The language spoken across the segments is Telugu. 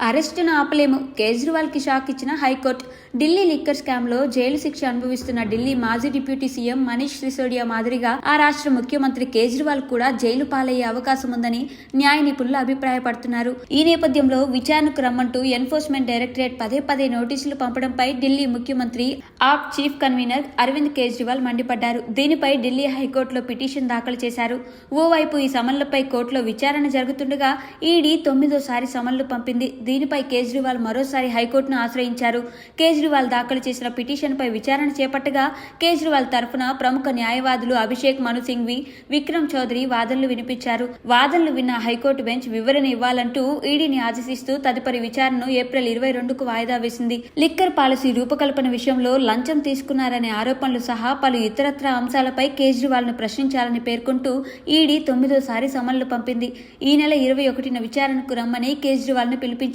అరెస్టును ఆపలేము, కేజ్రీవాల్కి షాక్ ఇచ్చిన హైకోర్టు. ఢిల్లీ లిక్కర్ స్కామ్లో జైలు శిక్ష అనుభవిస్తున్న ఢిల్లీ మాజీ డిప్యూటీ సీఎం మనీష్ సిసోడియా మాదిరిగా ఆ రాష్ట్ర ముఖ్యమంత్రి కేజ్రీవాల్ కూడా జైలు పాలయ్యే అవకాశం ఉందని న్యాయ నిపుణులు అభిప్రాయపడుతున్నారు. ఈ నేపథ్యంలో విచారణకు రమ్మంటూ ఎన్ఫోర్స్మెంట్ డైరెక్టరేట్ పదే నోటీసులు పంపడంపై ఢిల్లీ ముఖ్యమంత్రి ఆప్ చీఫ్ కన్వీనర్ అరవింద్ కేజ్రీవాల్ మండిపడ్డారు. దీనిపై ఢిల్లీ హైకోర్టులో పిటిషన్ దాఖలు చేశారు. ఓవైపు ఈ సమన్లపై కోర్టులో విచారణ జరుగుతుండగా ఈడీ 9వ సమన్లు పంపింది. దీనిపై కేజ్రీవాల్ మరోసారి హైకోర్టును ఆశ్రయించారు. కేజ్రీవాల్ దాఖలు చేసిన పిటిషన్పై విచారణ చేపట్టగా కేజ్రీవాల్ తరఫున ప్రముఖ న్యాయవాదులు అభిషేక్ మను సింఘ్వి, విక్రమ్ చౌదరి వాదనలు వినిపించారు. వాదనలు విన్న హైకోర్టు బెంచ్ వివరణ ఇవ్వాలంటూ ఈడీని ఆదేశిస్తూ తదుపరి విచారణను ఏప్రిల్ 22కు వాయిదా వేసింది. లిక్కర్ పాలసీ రూపకల్పన విషయంలో లంచం తీసుకున్నారనే ఆరోపణలు సహా పలు ఇతరత్రా అంశాలపై కేజ్రీవాల్ ను ప్రశ్నించాలని పేర్కొంటూ ఈడీ 9వ సమన్లు పంపింది. ఈ నెల 21న విచారణకు రమ్మని కేజ్రీవాల్ ను పిలిపించింది.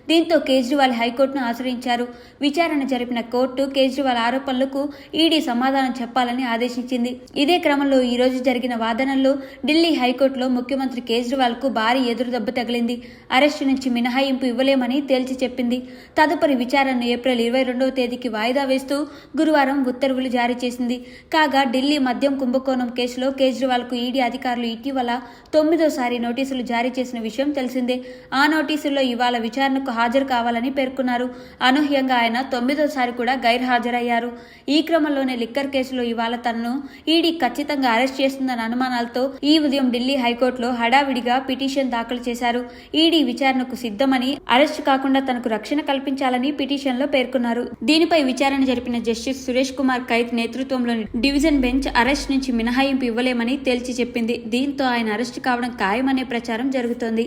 దీంతో కేజ్రీవాల్ హైకోర్టును ఆశ్రయించారు. విచారణ జరిపిన కోర్టు కేజ్రీవాల్ ఆరోపణలకు ఈడీ సమాధానం చెప్పాలని ఆదేశించింది. ఇదే క్రమంలో ఈ రోజు జరిగిన వాదనల్లో ఢిల్లీ హైకోర్టులో ముఖ్యమంత్రి కేజ్రీవాల్ కు భారీ ఎదురుదెబ్బ తగిలింది. అరెస్టు నుంచి మినహాయింపు ఇవ్వలేమని తేల్చి చెప్పింది. తదుపరి విచారణను ఏప్రిల్ 22వ తేదీకి వాయిదా వేస్తూ గురువారం ఉత్తర్వులు జారీ చేసింది. కాగా ఢిల్లీ మద్యం కుంభకోణం కేసులో కేజ్రీవాల్ కు ఈడీ అధికారులు ఇటీవల 9వ నోటీసులు జారీ చేసిన విషయం తెలిసిందే. ఆ నోటీసుల్లో ఇవాళ విచారణకు హాజరు కావాలని పేర్కొన్నారు. అనూహ్యంగా ఆయన 9వ కూడా గైర్హాజరయ్యారు. ఈ క్రమంలోనే లిక్కర్ కేసులో ఇవాళ తనను ఈడీ ఖచ్చితంగా అరెస్ట్ చేస్తుందన్న అనుమానాలతో ఈ ఉదయం ఢిల్లీ హైకోర్టులో హడావిడిగా పిటిషన్ దాఖలు చేశారు. ఈడీ విచారణకు సిద్ధమని, అరెస్టు కాకుండా తనకు రక్షణ కల్పించాలని పిటిషన్లో పేర్కొన్నారు. దీనిపై విచారణ జరిపిన జస్టిస్ సురేష్ కుమార్ కైత్ నేతృత్వంలోని డివిజన్ బెంచ్ అరెస్ట్ నుంచి మినహాయింపు ఇవ్వలేమని తేల్చి చెప్పింది. దీంతో ఆయన అరెస్టు కావడం ఖాయమనే ప్రచారం జరుగుతోంది.